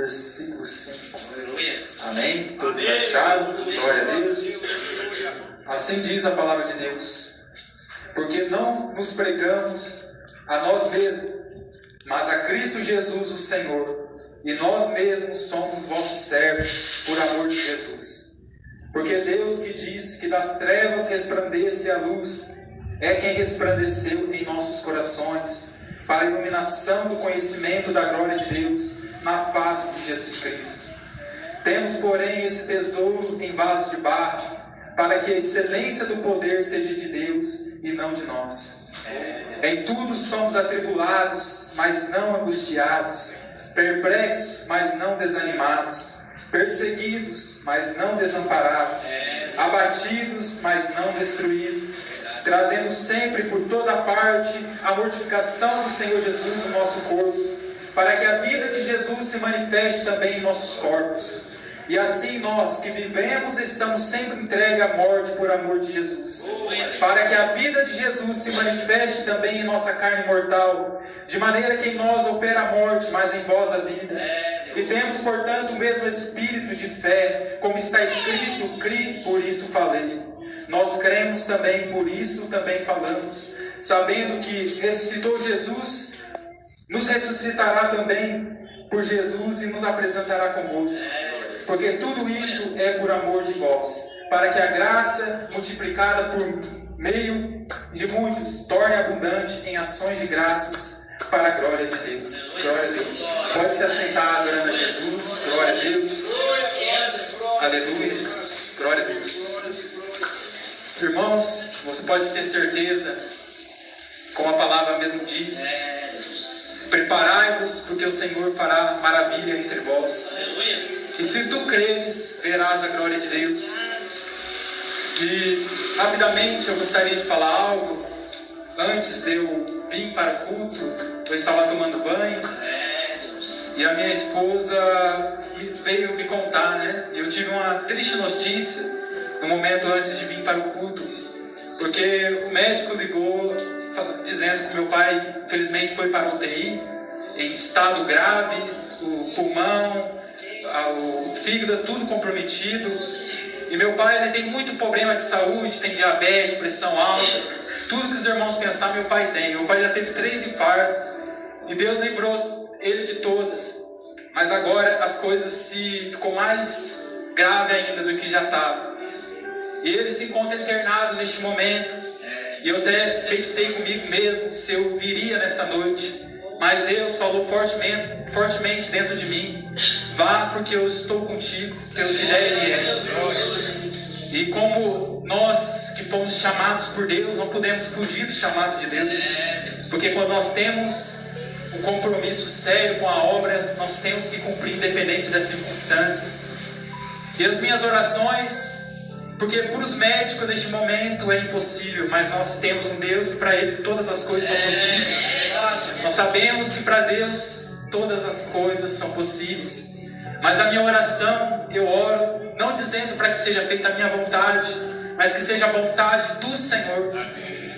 versículo 5. Aleluia. Amém? Todos acharam? Glória a Deus. Assim diz a palavra de Deus. Porque não nos pregamos a nós mesmos, mas a Cristo Jesus o Senhor, e nós mesmos somos vossos servos por amor de Jesus. Porque Deus que disse que das trevas resplandece a luz, é quem resplandeceu em nossos corações, para a iluminação do conhecimento da glória de Deus na face de Jesus Cristo. Temos, porém, esse tesouro em vaso de barro, para que a excelência do poder seja de Deus e não de nós. Em tudo somos atribulados, mas não angustiados, perplexos, mas não desanimados, perseguidos, mas não desamparados, abatidos, mas não destruídos, trazendo sempre por toda parte a mortificação do Senhor Jesus no nosso corpo, para que a vida de Jesus se manifeste também em nossos corpos. E assim nós que vivemos estamos sempre entregues à morte por amor de Jesus, para que a vida de Jesus se manifeste também em nossa carne mortal, de maneira que em nós opera a morte, mas em vós a vida. E temos, portanto, o mesmo espírito de fé, como está escrito: criei, por isso falei. Nós cremos também, por isso também falamos, sabendo que ressuscitou Jesus, nos ressuscitará também por Jesus e nos apresentará convosco. Porque tudo isso é por amor de vós, para que a graça, multiplicada por meio de muitos, torne abundante em ações de graças para a glória de Deus. Glória a Deus. Pode se assentar adorando a Jesus. Glória a Deus. Aleluia, Jesus. Glória a Deus. Irmãos, você pode ter certeza, como a palavra mesmo diz: preparai-vos, porque o Senhor fará maravilha entre vós. E se tu creres, verás a glória de Deus. E rapidamente eu gostaria de falar algo. Antes de eu vir para o culto, eu estava tomando banho e a minha esposa veio me contar, né? Eu tive uma triste notícia no momento antes de vir para o culto, porque o médico ligou dizendo que meu pai infelizmente foi para a UTI em estado grave, o pulmão, o fígado, tudo comprometido. E meu pai, ele tem muito problema de saúde, tem diabetes, pressão alta, tudo que os irmãos pensar, meu pai tem. Meu pai já teve 3 infartos e Deus livrou ele de todas. Mas agora as coisas ficou mais grave ainda do que já estava. E ele se encontra internado neste momento. E eu até meditei comigo mesmo se eu viria nesta noite. Mas Deus falou fortemente dentro de mim: vá, porque eu estou contigo, pelo que der Ele é. E como nós que fomos chamados por Deus, não podemos fugir do chamado de Deus. Porque quando nós temos um compromisso sério com a obra, nós temos que cumprir independente das circunstâncias. E as minhas orações, porque para os médicos neste momento é impossível, mas nós temos um Deus que para Ele todas as coisas são possíveis. Nós sabemos que para Deus todas as coisas são possíveis. Mas a minha oração, eu oro não dizendo para que seja feita a minha vontade, mas que seja a vontade do Senhor.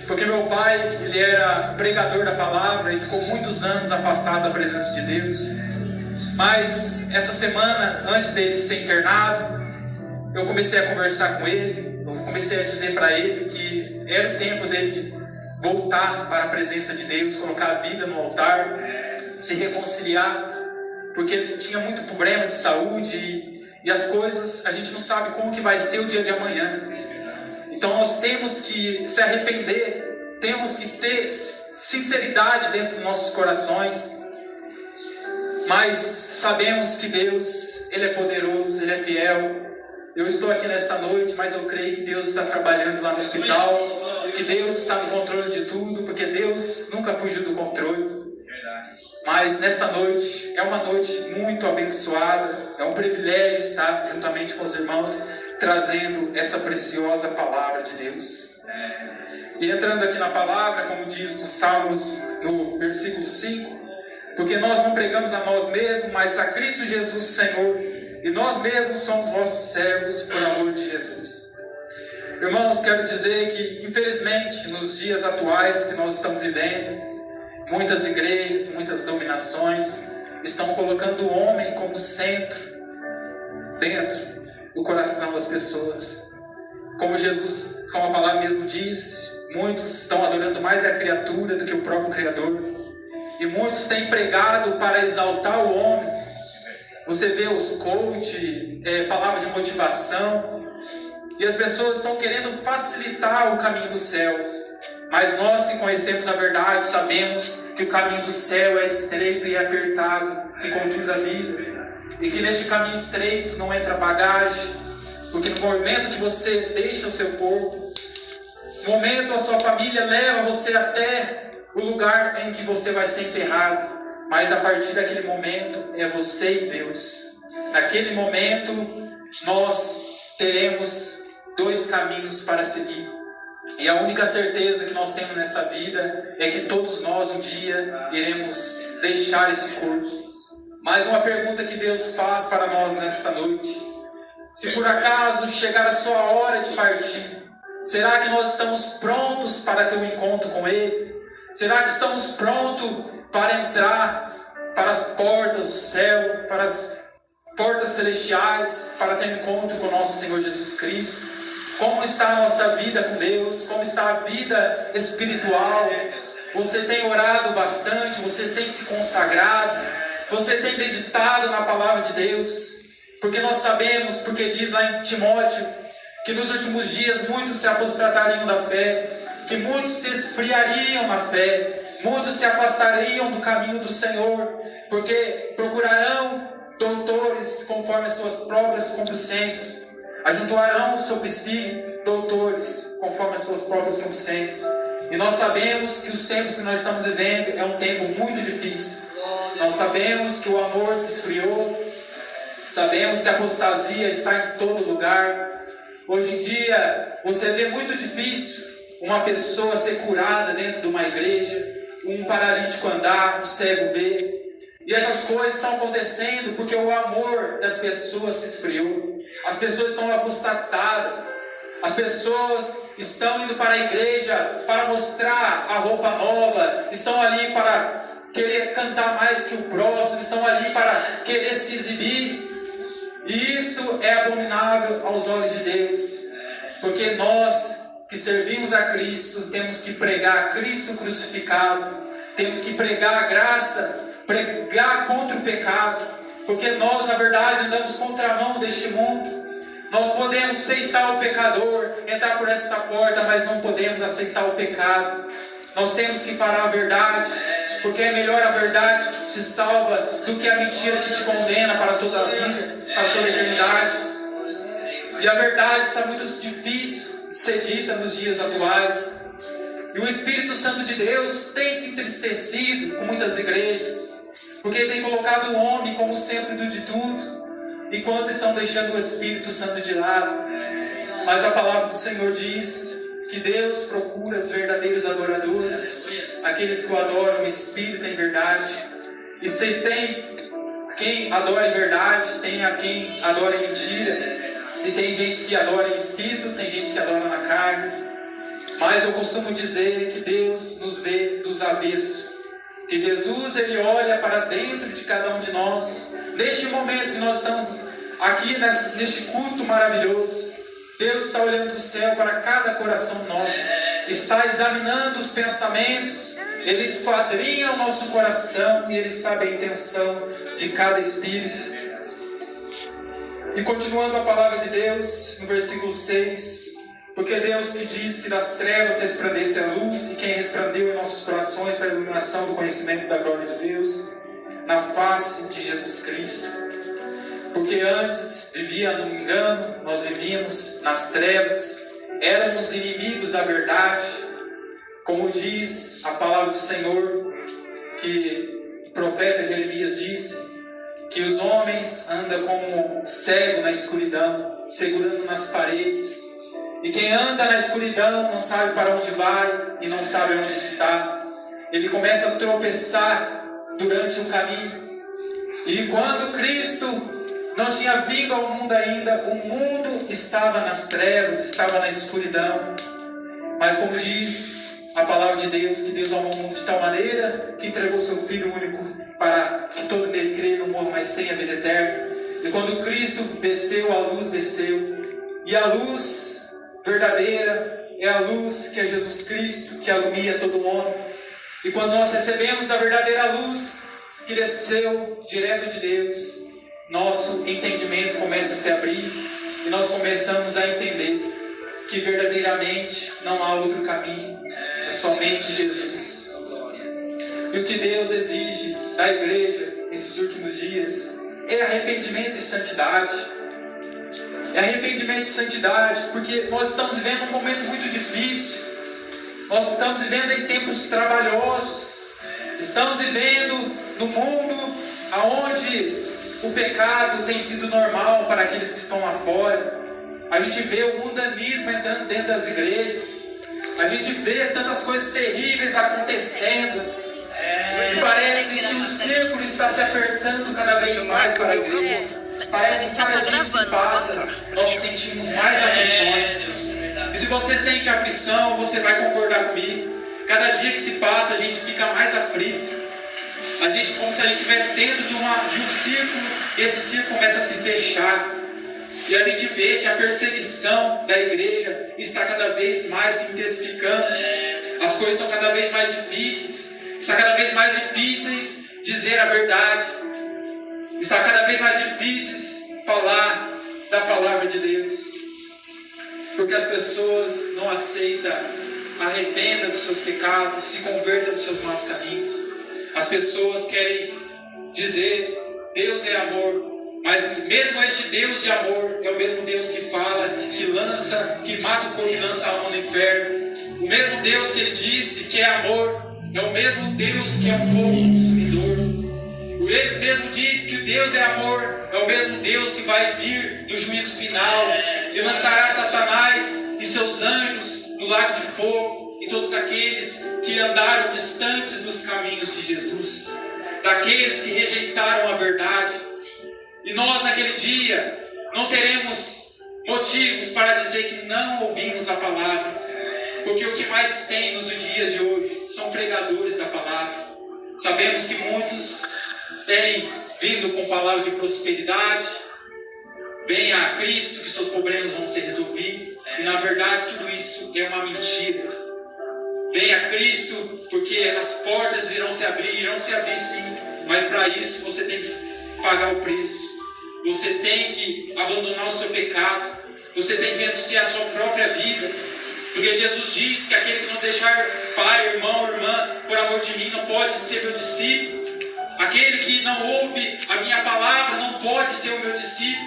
Porque meu pai, ele era pregador da palavra e ficou muitos anos afastado da presença de Deus. Mas essa semana, antes dele ser internado, eu comecei a conversar com ele, eu comecei a dizer para ele que era o tempo dele voltar para a presença de Deus, colocar a vida no altar, se reconciliar, porque ele tinha muito problema de saúde e as coisas, a gente não sabe como que vai ser o dia de amanhã. Então nós temos que se arrepender, temos que ter sinceridade dentro dos nossos corações, mas sabemos que Deus, Ele é poderoso, Ele é fiel. Eu estou aqui nesta noite, mas eu creio que Deus está trabalhando lá no hospital, que Deus está no controle de tudo, porque Deus nunca fugiu do controle. Mas nesta noite, é uma noite muito abençoada, é um privilégio estar juntamente com os irmãos, trazendo essa preciosa palavra de Deus. E entrando aqui na palavra, como diz os Salmos, no versículo 5, porque nós não pregamos a nós mesmos, mas a Cristo Jesus Senhor, e nós mesmos somos vossos servos por amor de Jesus. Irmãos, quero dizer que, infelizmente, nos dias atuais que nós estamos vivendo, muitas igrejas, muitas dominações estão colocando o homem como como centro dentro do coração das pessoas. Como Jesus, como a palavra mesmo diz, muitos estão adorando mais a criatura do que o próprio Criador. E muitos têm pregado para exaltar o homem. Você vê os coach, palavra de motivação, e as pessoas estão querendo facilitar o caminho dos céus. Mas nós que conhecemos a verdade, sabemos que o caminho do céu é estreito e apertado, que conduz à vida. E que neste caminho estreito não entra bagagem, porque no momento que você deixa o seu corpo, no momento a sua família leva você até o lugar em que você vai ser enterrado. Mas a partir daquele momento é você e Deus. Naquele momento nós teremos dois caminhos para seguir. E a única certeza que nós temos nessa vida é que todos nós um dia iremos deixar esse corpo. Mais uma pergunta que Deus faz para nós nesta noite: se por acaso chegar a sua hora de partir, será que nós estamos prontos para ter um encontro com Ele? Será que estamos prontos para entrar para as portas do céu, para as portas celestiais, para ter um encontro com o nosso Senhor Jesus Cristo? Como está a nossa vida com Deus? Como está a vida espiritual? Você tem orado bastante? Você tem se consagrado? Você tem meditado na palavra de Deus? Porque nós sabemos, porque diz lá em Timóteo, que nos últimos dias muitos se apostatariam da fé, que muitos se esfriariam na fé, muitos se afastariam do caminho do Senhor, porque procurarão doutores conforme as suas próprias concupiscências, ajuntarão sobre si doutores conforme as suas próprias concupiscências. E nós sabemos que os tempos que nós estamos vivendo é um tempo muito difícil. Nós sabemos que o amor se esfriou, sabemos que a apostasia está em todo lugar. Hoje em dia você vê muito difícil uma pessoa ser curada dentro de uma igreja, um paralítico andar, um cego ver. E essas coisas estão acontecendo porque o amor das pessoas se esfriou. As pessoas estão apostatadas. As pessoas estão indo para a igreja para mostrar a roupa nova. Estão ali para querer cantar mais que o próximo. Estão ali para querer se exibir. E isso é abominável aos olhos de Deus. Porque nós que servimos a Cristo temos que pregar Cristo crucificado. Temos que pregar a graça, pregar contra o pecado, porque nós na verdade andamos contramão deste mundo. Nós podemos aceitar o pecador, entrar por esta porta, mas não podemos aceitar o pecado. Nós temos que falar a verdade, porque é melhor a verdade que te salva do que a mentira que te condena para toda a vida, para toda a eternidade. E a verdade está muito difícil de ser dita nos dias atuais. E o Espírito Santo de Deus tem se entristecido com muitas igrejas, porque tem colocado o homem como centro de tudo, enquanto estão deixando o Espírito Santo de lado. Mas a palavra do Senhor diz que Deus procura os verdadeiros adoradores, aqueles que o adoram em espírito e em verdade. E se tem quem adora em verdade, tem a quem adora em mentira. Se tem gente que adora em espírito, tem gente que adora na carne. Mas eu costumo dizer que Deus nos vê dos avessos. Que Jesus, Ele olha para dentro de cada um de nós. Neste momento que nós estamos aqui neste culto maravilhoso, Deus está olhando do céu para cada coração nosso. Está examinando os pensamentos. Ele esquadrinha o nosso coração e Ele sabe a intenção de cada espírito. E continuando a palavra de Deus, no versículo 6... Porque Deus que diz que das trevas resplandece a luz, e quem resplandeceu em nossos corações para a iluminação do conhecimento da glória de Deus, na face de Jesus Cristo. Porque antes vivia no engano, nós vivíamos nas trevas, éramos inimigos da verdade, como diz a palavra do Senhor, que o profeta Jeremias disse, que os homens andam como cego na escuridão, segurando nas paredes. E quem anda na escuridão não sabe para onde vai e não sabe onde está. Ele começa a tropeçar durante o caminho. E quando Cristo não tinha vindo ao mundo ainda, o mundo estava nas trevas, estava na escuridão. Mas como diz a palavra de Deus, que Deus amou o mundo de tal maneira que entregou seu Filho único para que todo nele crê não morra, mas tenha vida eterna. E quando Cristo desceu, a luz desceu. E a luz verdadeira é a luz que é Jesus Cristo, que alumia todo homem. E quando nós recebemos a verdadeira luz que desceu direto de Deus, nosso entendimento começa a se abrir e nós começamos a entender que verdadeiramente não há outro caminho, é somente Jesus. E o que Deus exige da igreja nesses últimos dias é arrependimento e santidade. É arrependimento e santidade, porque nós estamos vivendo um momento muito difícil. Nós estamos vivendo em tempos trabalhosos. Estamos vivendo no mundo onde o pecado tem sido normal para aqueles que estão lá fora. A gente vê o mundanismo entrando dentro das igrejas. A gente vê tantas coisas terríveis acontecendo. E parece que o círculo está se apertando cada vez mais para a igreja. Parece que cada dia que se passa, nós sentimos mais aflições. E se você sente aflição, você vai concordar comigo. Cada dia que se passa, a gente fica mais aflito. A gente, como se a gente estivesse dentro de um círculo, e esse círculo começa a se fechar. E a gente vê que a perseguição da igreja está cada vez mais se intensificando. As coisas estão cada vez mais difíceis. Está cada vez mais difíceis dizer a verdade. Está cada vez mais difícil falar da palavra de Deus. Porque as pessoas não aceitam, arrependam dos seus pecados, se convertam dos seus maus caminhos. As pessoas querem dizer, Deus é amor. Mas mesmo este Deus de amor é o mesmo Deus que fala, que mata o corpo e lança a alma no inferno. O mesmo Deus que ele disse que é amor, é o mesmo Deus que é um fogo consumidor. Eles mesmos dizem que o Deus é amor, é o mesmo Deus que vai vir no juízo final e lançará Satanás e seus anjos no lago de fogo e todos aqueles que andaram distantes dos caminhos de Jesus, daqueles que rejeitaram a verdade. E nós naquele dia não teremos motivos para dizer que não ouvimos a palavra, porque o que mais tem nos dias de hoje são pregadores da palavra. Sabemos que muitos têm vindo com palavra de prosperidade, venha a Cristo que seus problemas vão ser resolvidos, e na verdade tudo isso é uma mentira. Venha a Cristo porque as portas irão se abrir sim, mas para isso você tem que pagar o preço. Você tem que abandonar o seu pecado. Você tem que renunciar à sua própria vida. Porque Jesus diz que aquele que não deixar pai, irmão, irmã, por amor de mim, não pode ser meu discípulo. Aquele que não ouve a minha palavra não pode ser o meu discípulo.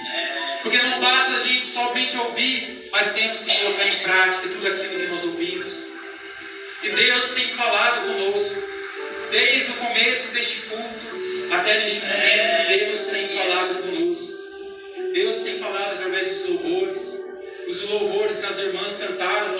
Porque não basta a gente somente ouvir, mas temos que colocar em prática tudo aquilo que nós ouvimos. E Deus tem falado conosco. Desde o começo deste culto até neste momento, Deus tem falado conosco. Deus tem falado através dos louvores. Os louvores que as irmãs cantaram.